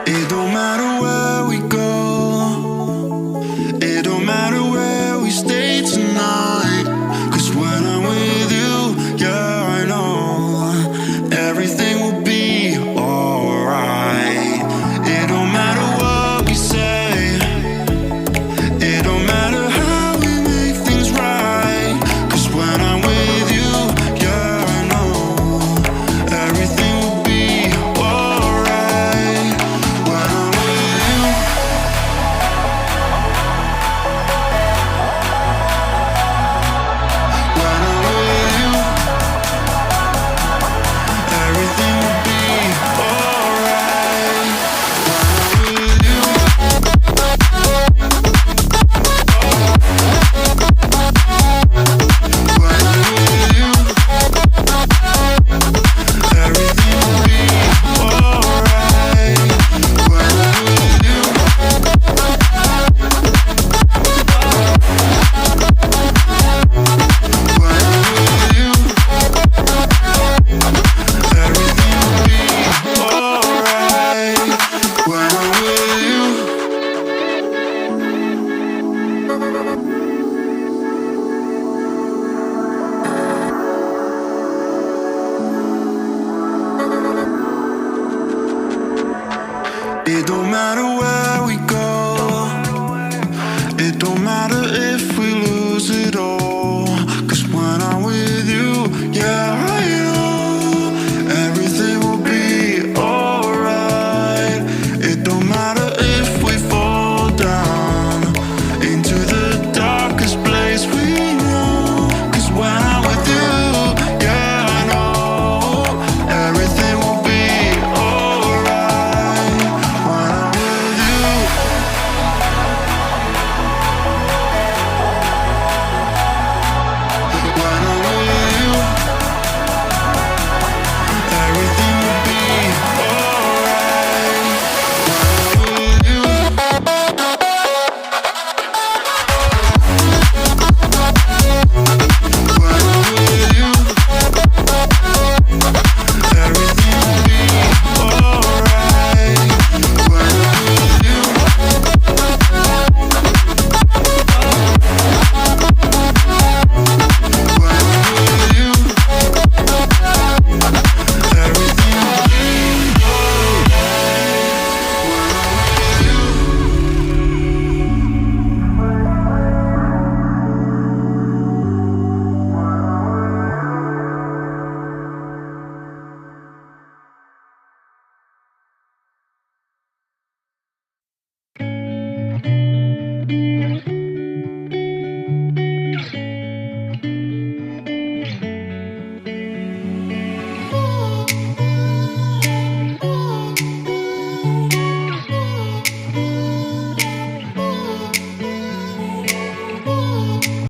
It don't matter where we go, it don't matter where we stay tonight. 'Cause when I'm with you, yeah, I know everything will be alright. It don't matter what we say, it don't matter how we make things right. 'Cause when I'm with you, yeah, I know everything will be alright. When I'm with you, when I'm with you, everything will be alright. When I'm with you, when I'm with you, everything will be alright. When I'm with you, when I'm with you, everything will be alright. When I'm with you. It don't matter where